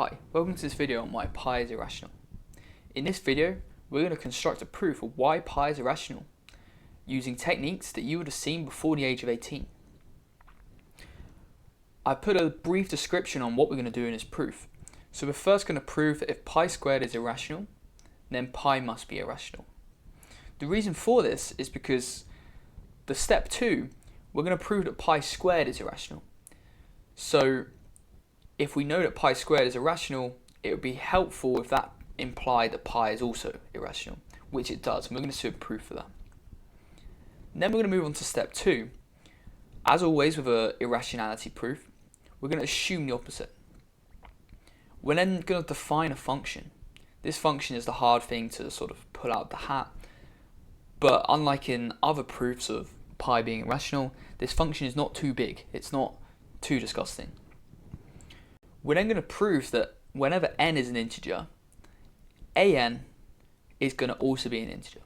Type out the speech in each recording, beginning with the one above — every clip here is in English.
Hi, welcome to this video on why pi is irrational. In this video, we're going to construct a proof of why pi is irrational using techniques that you would have seen before the age of 18. I've put a brief description on what we're going to do in this proof. So we're first going to prove that if pi squared is irrational, then pi must be irrational. The reason for this is because the step 2, we're going to prove that pi squared is irrational. So if we know that pi squared is irrational, it would be helpful if that implied that pi is also irrational, which it does, and we're going to see a proof for that. And then we're going to move on to step 2. As always with an irrationality proof, we're going to assume the opposite. We're then going to define a function. This function is the hard thing to sort of pull out of the hat, but unlike in other proofs of pi being irrational, this function is not too big, it's not too disgusting. We're then going to prove that whenever n is an integer, an is going to also be an integer.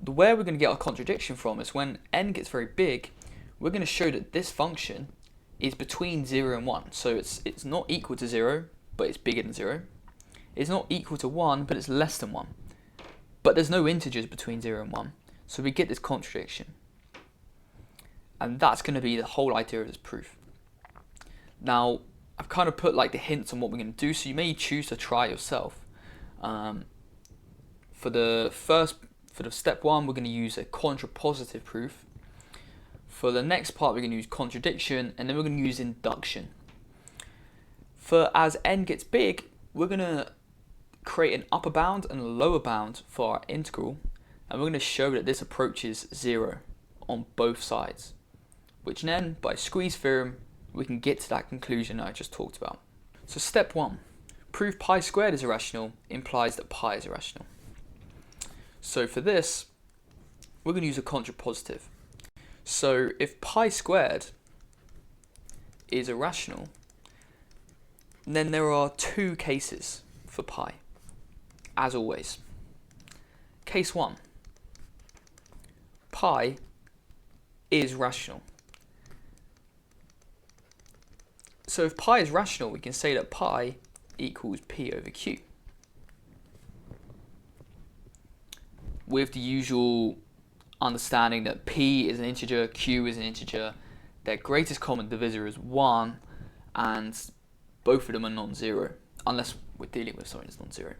Where we're going to get our contradiction from is when n gets very big, we're going to show that this function is between 0 and 1. So it's not equal to 0, but it's bigger than 0. It's not equal to 1, but it's less than 1. But there's no integers between 0 and 1, so we get this contradiction. And that's going to be the whole idea of this proof. Now, I've kind of put like the hints on what we're going to do, so you may choose to try it yourself. For the step 1, we're going to use a contrapositive proof. For the next part, we're going to use contradiction, and then we're going to use induction. For as n gets big, we're going to create an upper bound and a lower bound for our integral, and we're going to show that this approaches 0 on both sides, which then, by squeeze theorem, we can get to that conclusion I just talked about. So step 1, prove pi squared is irrational implies that pi is irrational. So for this, we're going to use a contrapositive. So if pi squared is irrational, then there are two cases for pi, as always. Case 1, pi is rational. So if pi is rational, we can say that pi equals p over q, with the usual understanding that p is an integer, q is an integer, their greatest common divisor is 1, and both of them are non-zero, unless we're dealing with something that's non-zero.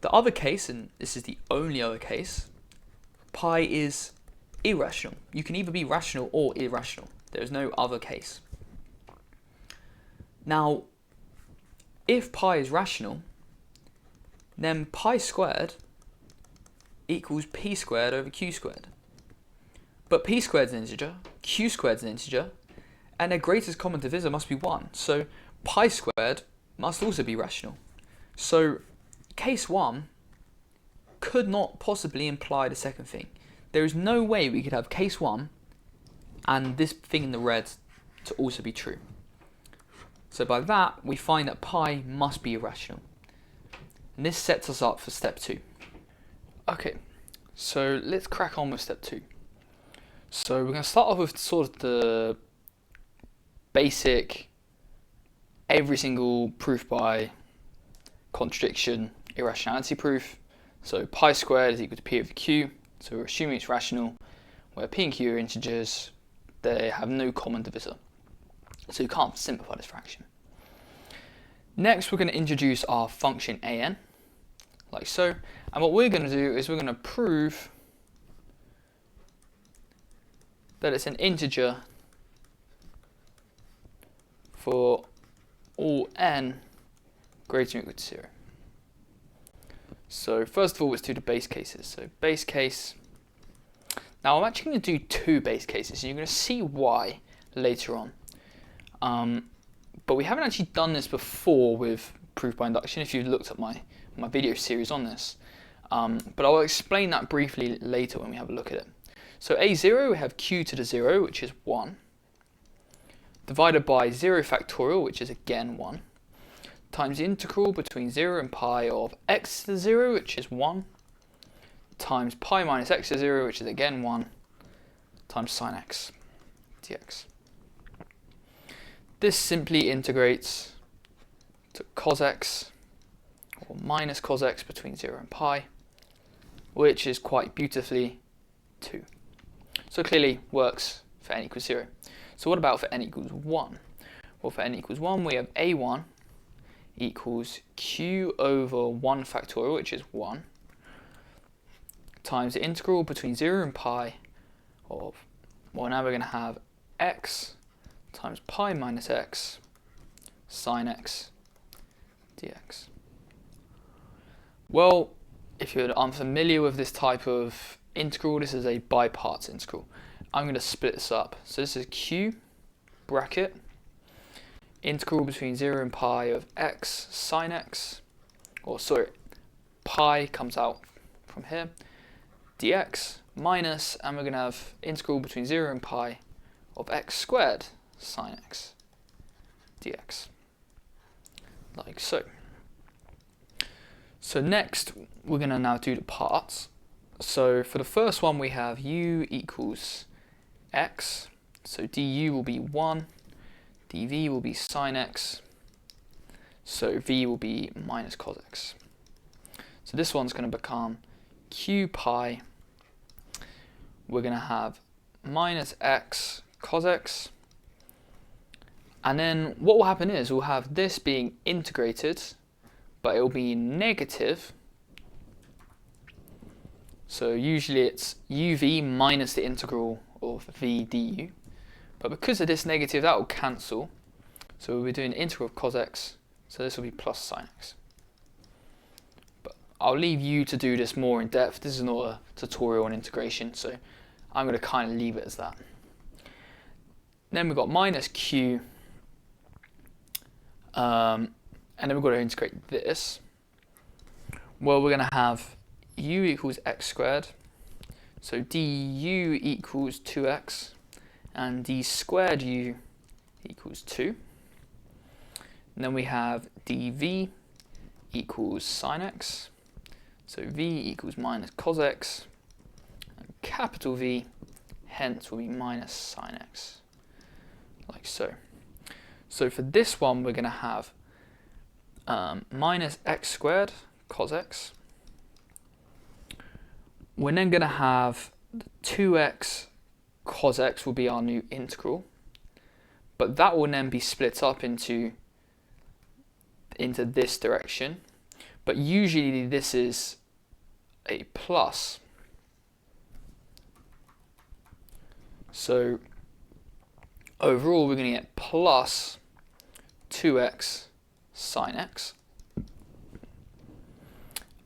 The other case, and this is the only other case, pi is irrational. You can either be rational or irrational. There is no other case. Now, if pi is rational, then pi squared equals p squared over q squared. But p squared is an integer, q squared is an integer, and their greatest common divisor must be 1. So pi squared must also be rational. So case 1 could not possibly imply the second thing. There is no way we could have case 1 and this thing in the red to also be true. So by that, we find that pi must be irrational. And this sets us up for step 2. Okay, so let's crack on with step 2. So we're going to start off with sort of the basic, every single proof by contradiction, irrationality proof. So pi squared is equal to p over q. So we're assuming it's rational, where p and q are integers, they have no common divisor. So you can't simplify this fraction. Next, we're going to introduce our function an, like so. And what we're going to do is we're going to prove that it's an integer for all n greater than or equal to 0. So first of all, let's do the base cases. So base case. Now I'm actually going to do 2 base cases, and you're going to see why later on. But we haven't actually done this before with proof by induction, if you've looked at my video series on this. But I'll explain that briefly later when we have a look at it. So a0, we have q to the 0, which is 1, divided by 0 factorial, which is again 1, times the integral between 0 and pi of x to the 0, which is 1, times pi minus x to 0, which is again 1, times sine x dx. this simply integrates to cos x or minus cos x between 0 and pi, which is quite beautifully 2. So clearly works for n equals 0. So what about for n equals 1? Well, for n equals 1, we have a1 equals q over 1 factorial, which is 1, times the integral between 0 and pi of, well, now we're going to have x times pi minus x sine x dx. Well, if you're unfamiliar with this type of integral, this is a by parts integral. I'm going to split this up. So this is q bracket integral between 0 and pi of x sine x, or sorry, pi comes out from here, dx minus, and we're going to have integral between 0 and pi of x squared sine x dx, like so. So next we're going to now do the parts. So for the first one we have u equals x, so du will be 1, dv will be sine x, so v will be minus cos x. So this one's going to become q pi, we're going to have minus x cos x, and then what will happen is we'll have this being integrated, but it will be negative. So usually it's uv minus the integral of v du, but because of this negative that will cancel, so we'll be doing the integral of cos x, so this will be plus sine x. But I'll leave you to do this more in depth. This is not a tutorial on integration, so I'm going to kind of leave it as that. Then we've got minus q, and then we've got to integrate this. Well, we're going to have u equals x squared, so du equals 2x, and d squared u equals 2. And then we have dv equals sine x, so v equals minus cos x, and capital V hence will be minus sine x, like so. So for this one we're going to have minus x squared cos x. We're then going to have 2x cos x will be our new integral, but that will then be split up into this direction, but usually this is a plus. So overall we're going to get plus 2x sine x.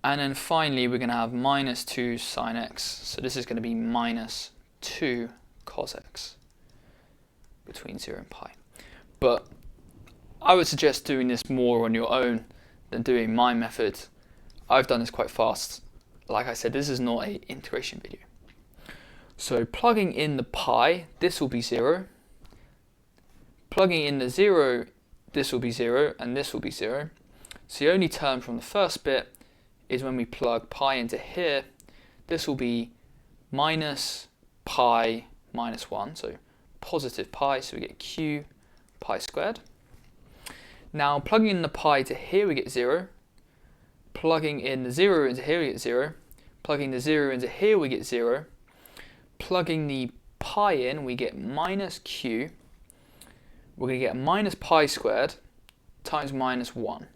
And then finally we're going to have minus 2 sine x, so this is going to be minus 2 cos x between 0 and pi. But I would suggest doing this more on your own than doing my method. I've done this quite fast. Like I said, this is not an integration video. So plugging in the pi, this will be 0. Plugging in the 0, this will be 0, and this will be 0. So the only term from the first bit is when we plug pi into here, this will be minus pi minus 1, so positive pi, so we get q pi squared. Now plugging in the pi to here we get 0, plugging in the 0 into here we get 0, plugging the 0 into here we get 0, plugging the pi in we get minus q, we're going to get minus pi squared times minus 1,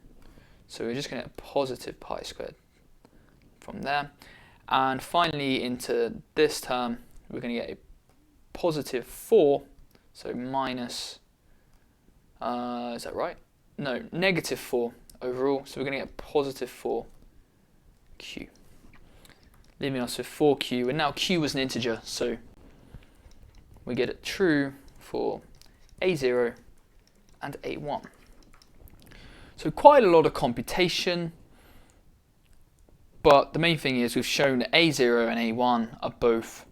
so we're just going to get positive pi squared from there. And finally into this term we're going to get a positive 4, so minus, is that right? No, negative 4 overall, so we're going to get positive 4q, leaving us with 4q, and now q was an integer, so we get it true for a0 and a1. So quite a lot of computation, but the main thing is we've shown that a0 and a1 are both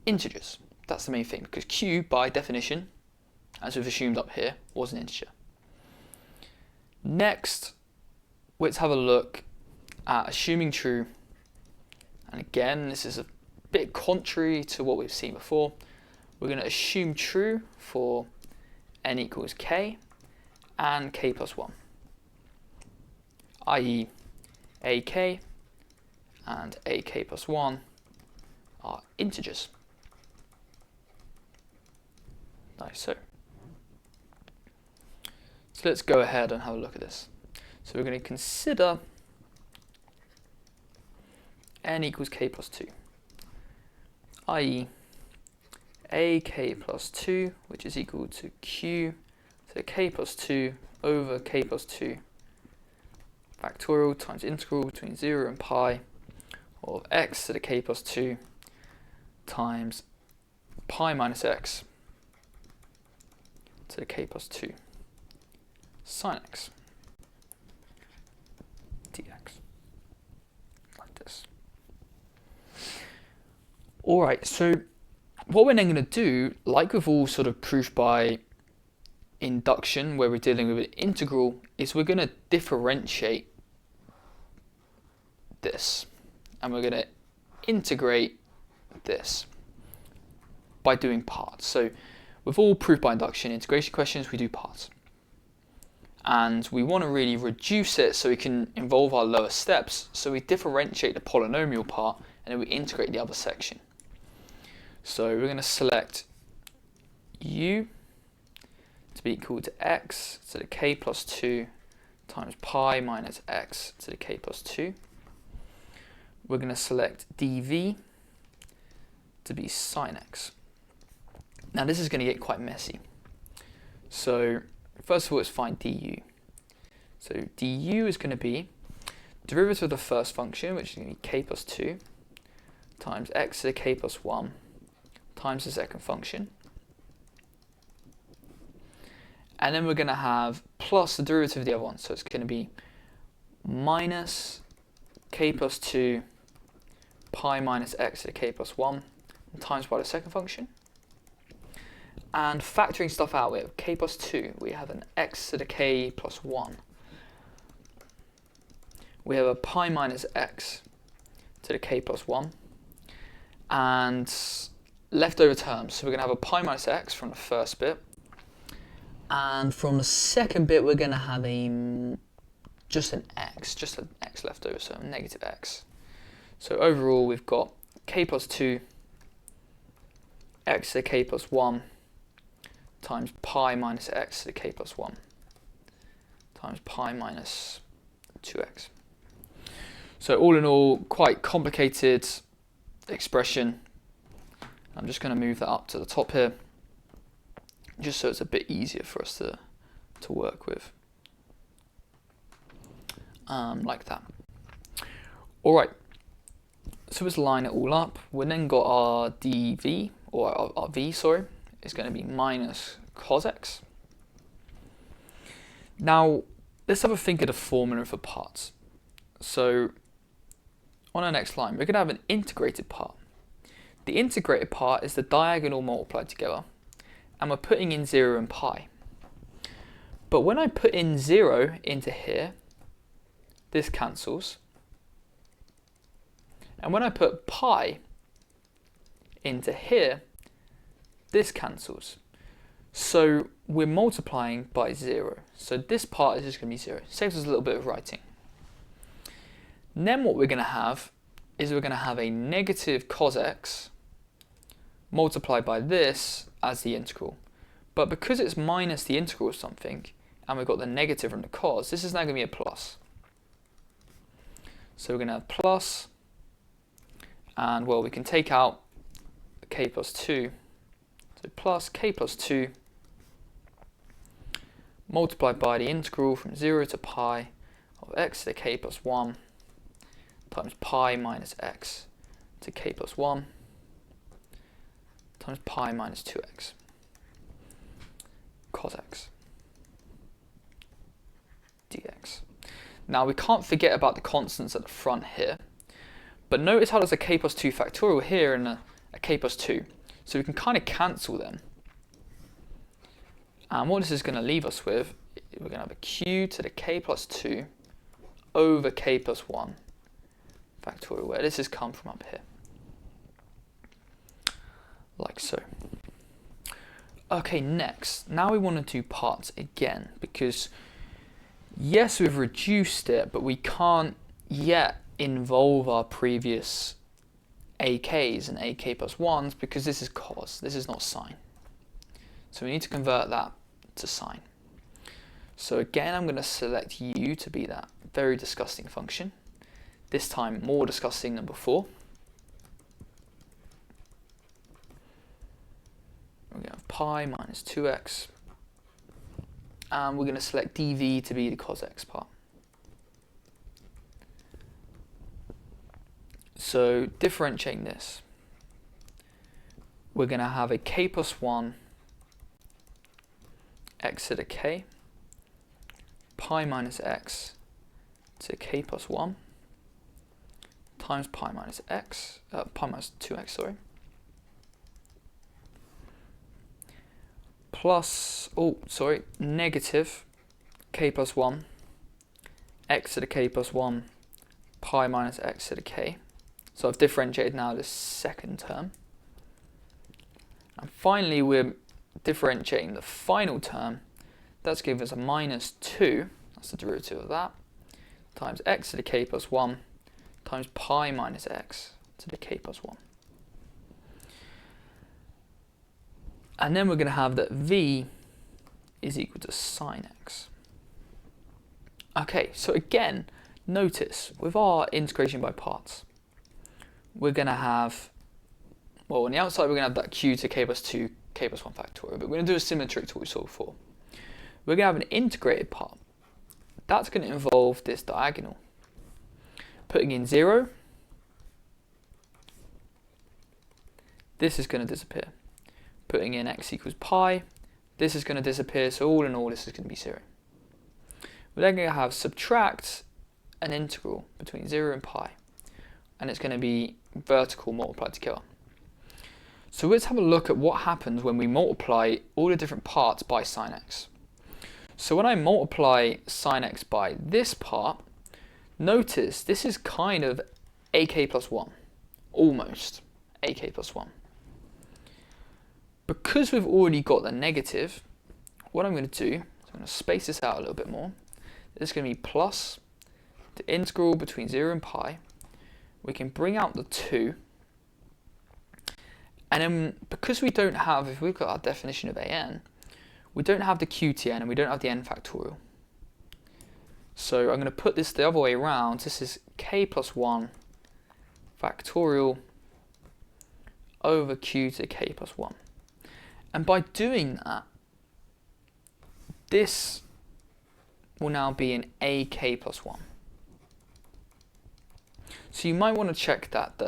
integers. That's the main thing, because q by definition, as we've assumed up here, was an integer. Next, let's have a look at assuming true, and again this is a bit contrary to what we've seen before. We're going to assume true for n equals k and k plus 1, i.e. ak and ak plus 1 are integers. Like so. So let's go ahead and have a look at this. So we're going to consider n equals k plus 2, i.e. ak plus 2, which is equal to q to the k plus 2 over k plus 2 factorial times integral between 0 and pi of x to the k plus 2 times pi minus x to the k plus 2 sine x dx, like this. Alright, so what we're then going to do, like with all sort of proof by induction where we're dealing with an integral, is we're going to differentiate this and we're going to integrate this by doing parts. So with all proof by induction integration questions, we do parts. And we want to really reduce it so we can involve our lower steps. So we differentiate the polynomial part and then we integrate the other section. So we're going to select u to be equal to x to the k plus 2 times pi minus x to the k plus 2. We're going to select dv to be sine x. Now this is going to get quite messy. So first of all, let's find du. So du is going to be derivative of the first function, which is going to be k plus 2 times x to the k plus 1 times the second function. And then we're going to have plus the derivative of the other one. So it's going to be minus k plus 2 pi minus x to the k plus 1 times by the second function. And factoring stuff out, we have k plus 2, we have an x to the k plus 1. We have a pi minus x to the k plus 1. And leftover terms, so we're going to have a pi minus x from the first bit. And from the second bit, we're going to have just an x left over, so a negative x. So overall, we've got k plus 2 x to the k plus 1 times pi minus x to the k plus 1 times pi minus 2x. So all in all, quite complicated expression. I'm just going to move that up to the top here, just so it's a bit easier for us to work with, like that. All right, so let's line it all up. We then got our dv, or our v, sorry, is going to be minus cos x. Now, let's have a think of the formula for parts. So on our next line, we're going to have an integrated part. The integrated part is the diagonal multiplied together, and we're putting in 0 and pi. But when I put in 0 into here, this cancels. And when I put pi into here, this cancels. So we're multiplying by 0. So this part is just going to be 0. Saves us a little bit of writing. And then what we're going to have is we're going to have a negative cos x multiplied by this as the integral. But because it's minus the integral of something, and we've got the negative from the cos, this is now going to be a plus. So we're going to have plus, and well, we can take out k plus 2. So plus k plus 2 multiplied by the integral from 0 to pi of x to the k plus 1 times pi minus x to k plus 1 times pi minus 2x cos x dx. Now we can't forget about the constants at the front here, but notice how there's a k plus 2 factorial here and a k plus 2, so we can kind of cancel them. And what this is going to leave us with, we're going to have a q to the k plus 2 over k plus 1 factorial, where this has come from up here, like so. Okay, next, now we want to do parts again, because yes, we've reduced it, but we can't yet involve our previous AKs and AK plus 1s because this is cos, this is not sine. So we need to convert that to sine. So again, I'm going to select u to be that very disgusting function, this time more disgusting than before. We're going to have pi minus 2x, and we're going to select dv to be the cos x part. So differentiating this, we're going to have a k plus 1 x to the k, pi minus x to k plus 1 times pi minus 2x, sorry, plus, negative k plus 1 x to the k plus 1 pi minus x to the k. So I've differentiated now this second term. And finally, we're differentiating the final term. That's giving us a minus 2, that's the derivative of that, times x to the k plus 1 times pi minus x to the k plus 1. And then we're going to have that v is equal to sine x. Okay, so again, notice with our integration by parts, we're going to have, well, on the outside we're going to have that q to k plus 2, k plus 1 factorial, but we're going to do a similar trick to what we saw before. We're going to have an integrated part. That's going to involve this diagonal. Putting in 0, this is going to disappear. Putting in x equals pi, this is going to disappear, so all in all this is going to be 0. We're then going to have subtract an integral between 0 and pi, and it's going to be vertical multiplied together. So let's have a look at what happens when we multiply all the different parts by sine x. So when I multiply sine x by this part, notice this is kind of ak plus 1, almost ak plus 1. Because we've already got the negative, what I'm going to do is I'm going to space this out a little bit more. This is going to be plus the integral between 0 and pi. We can bring out the 2. And then because we don't have, if we've got our definition of an, we don't have the qtn and we don't have the n factorial. So I'm going to put this the other way around. This is k plus 1 factorial over q to k plus 1. And by doing that, this will now be an ak plus 1. So you might want to check that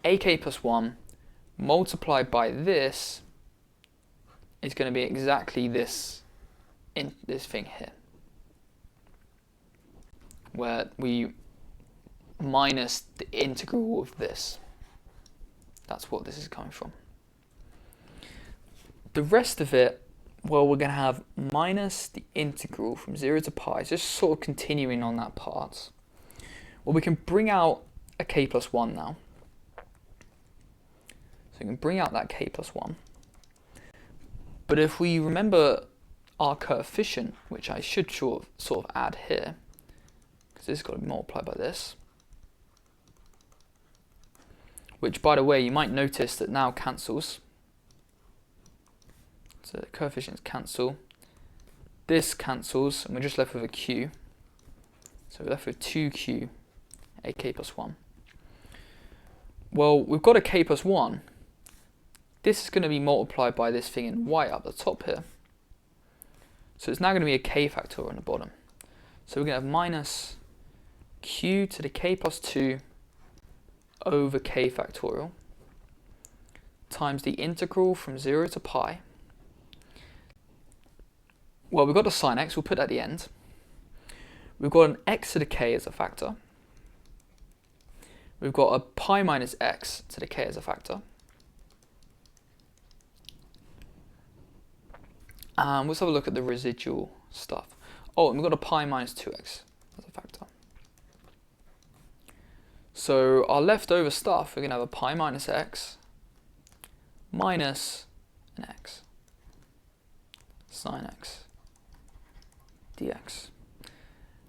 ak plus 1 multiplied by this is going to be exactly this thing here, where we minus the integral of this. That's what this is coming from. The rest of it, well, we're going to have minus the integral from 0 to pi, just sort of continuing on that part. Well, we can bring out a k plus 1 now. So we can bring out that k plus 1. But if we remember our coefficient, which I should sort of add here, because this has got to be multiplied by this, which, by the way, you might notice that now cancels. So the coefficients cancel. This cancels, and we're just left with a q. So we're left with 2q, a k plus 1. Well, we've got a k plus 1. This is going to be multiplied by this thing in white up the top here. So it's now going to be a k factorial on the bottom. So we're going to have minus q to the k plus 2 over k factorial times the integral from 0 to pi. Well, we've got a sine x, we'll put that at the end. We've got an x to the k as a factor. We've got a pi minus x to the k as a factor. Let's have a look at the residual stuff. Oh, and we've got a pi minus 2x as a factor. So our leftover stuff, we're going to have a pi minus x minus an x. sine x dx.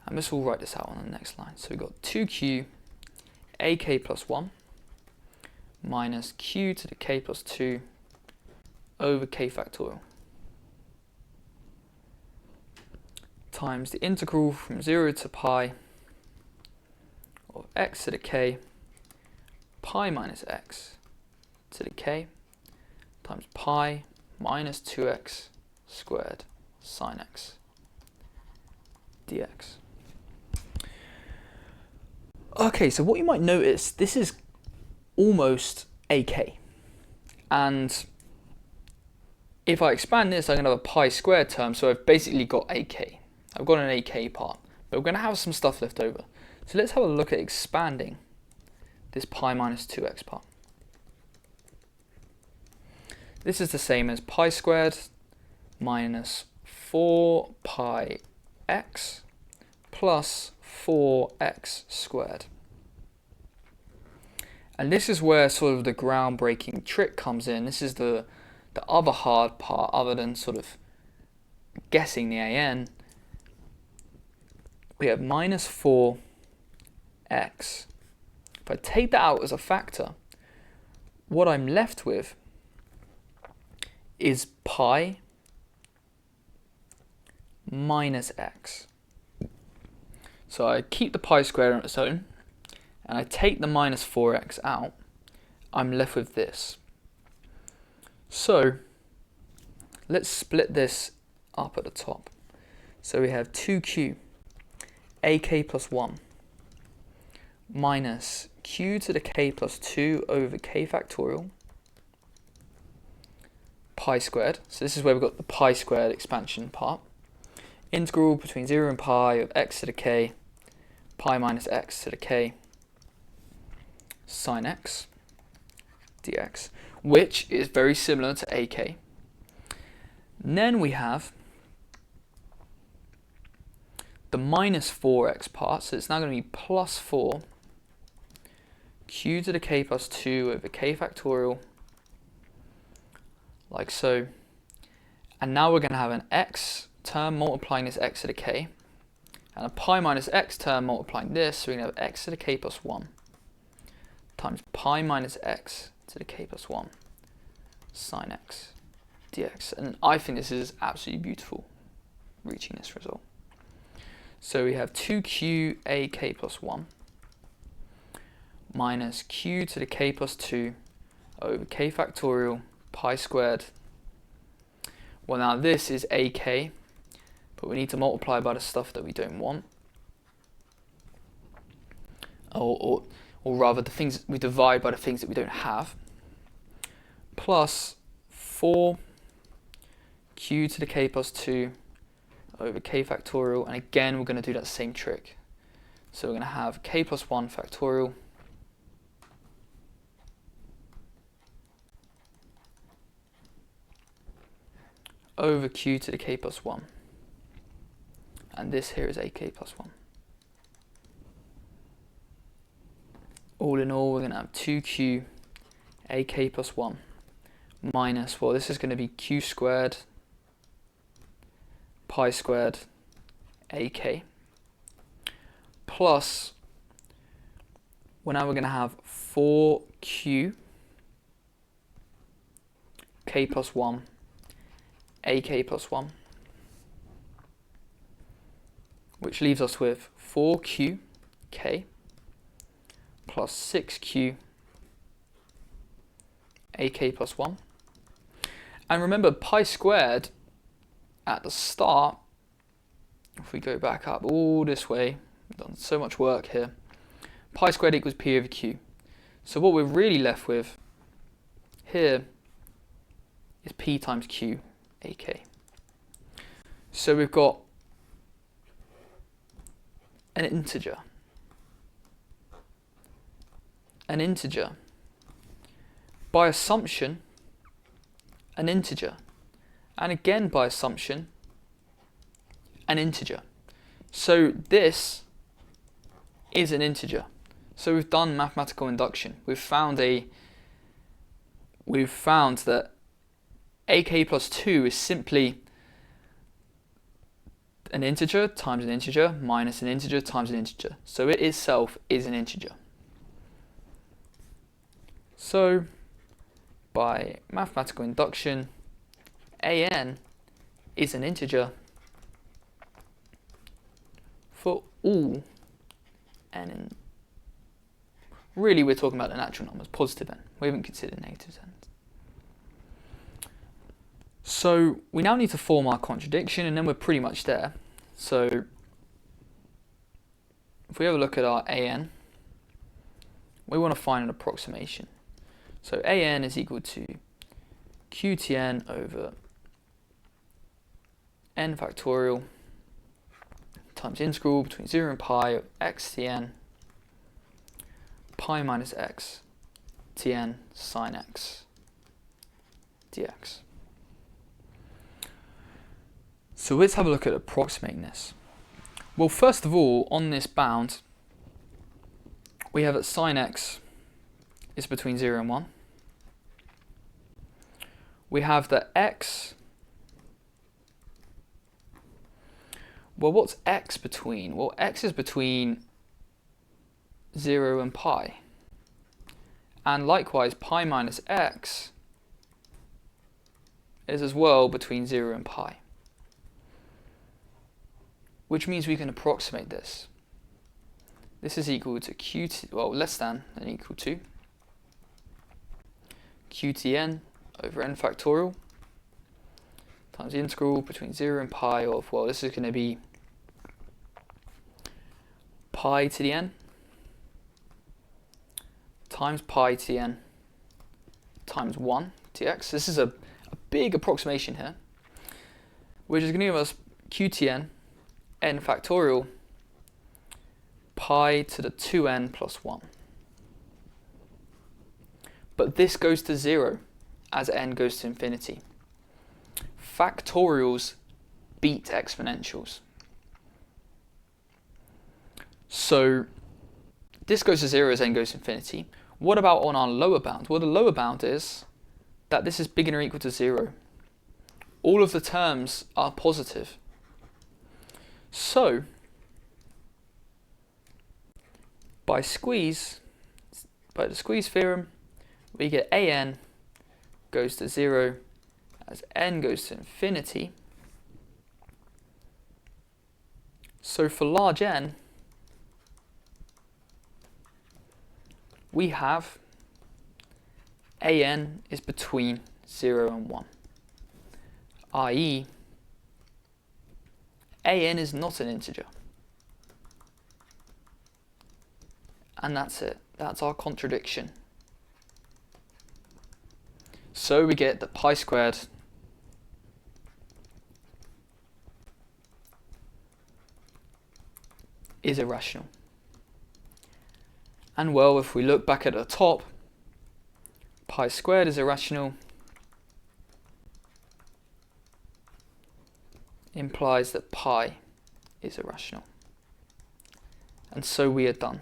And this will write this out on the next line. So we've got 2q ak plus 1 minus q to the k plus 2 over k factorial times the integral from 0 to pi of x to the k pi minus x to the k times pi minus 2x squared sine x dx. Okay, so what you might notice, this is almost ak, and if I expand this, I'm going to have a pi squared term, so I've basically got ak. I've got an ak part, but we're going to have some stuff left over. So let's have a look at expanding this pi minus 2x part. This is the same as pi squared minus 4 pi x plus 4x squared. And this is where sort of the groundbreaking trick comes in. This is the other hard part, other than sort of guessing the an. We have minus 4x. If I take that out as a factor, what I'm left with is pi minus x. So I keep the pi squared on its own, and I take the minus 4x out, I'm left with this. So let's split this up at the top. So we have 2q ak plus 1 minus q to the k plus 2 over k factorial pi squared. So this is where we've got the pi squared expansion part. Integral between 0 and pi of x to the k pi minus x to the k sine x dx, which is very similar to ak. And then we have the minus 4x part, so it's now going to be plus 4 q to the k plus 2 over k factorial, like so. And now we're going to have an x term multiplying this x to the k, and a pi minus x term multiplying this, so we're going to have x to the k plus 1 times pi minus x to the k plus 1 sine x dx. And I think this is absolutely beautiful, reaching this result. So we have 2q ak plus 1 minus q to the k plus 2 over k factorial pi squared. Well, now this is ak, but we need to multiply by the stuff that we don't want. Or rather, the things we divide by the things that we don't have. Plus 4 q to the k plus 2 over k factorial, and again we're going to do that same trick. So we're going to have k plus 1 factorial over q to the k plus 1, and this here is ak plus 1. All in all, we're going to have 2q ak plus 1 minus, well, this is going to be q squared pi squared ak plus, well, now we're going to have 4q k plus 1 ak plus 1, which leaves us with 4q k plus 6q ak plus 1. And remember, pi squared at the start, if we go back up all this way, we've done so much work here, pi squared equals p over q. So what we're really left with here is p times q ak. So we've got an integer, by assumption, an integer, and again by assumption, an integer. So this is an integer. So we've done mathematical induction. We've found that ak plus 2 is simply an integer times an integer minus an integer times an integer. So it itself is an integer. So by mathematical induction, an is an integer for all n. Really, we're talking about the natural numbers, positive n. We haven't considered negative n. So we now need to form our contradiction, and then we're pretty much there. So if we have a look at our an, we want to find an approximation. So an is equal to qtn over n factorial times integral between 0 and pi of x tn pi minus x tn sine x dx. So let's have a look at approximating this. Well, first of all, on this bound, we have that sine x is between 0 and 1. We have that x, well, what's x between? Well, x is between 0 and pi. And likewise, pi minus x is as well between 0 and pi. Which means we can approximate this. This is equal to qt, well, less than and equal to qtn over n factorial times the integral between 0 and pi of, well, this is going to be pi to the n times pi to the n times 1 dx. This is a big approximation here, which is going to give us qtn n factorial pi to the 2n plus 1. But this goes to 0 as n goes to infinity. Factorials beat exponentials. So this goes to 0 as n goes to infinity. What about on our lower bound? Well, the lower bound is that this is bigger or equal to 0. All of the terms are positive. So by the squeeze theorem, we get an goes to 0 as n goes to infinity. So for large n, we have an is between 0 and 1, i.e. an is not an integer. And that's it. That's our contradiction. So we get that pi squared is irrational. And well, if we look back at the top, pi squared is irrational implies that pi is irrational. And so we are done.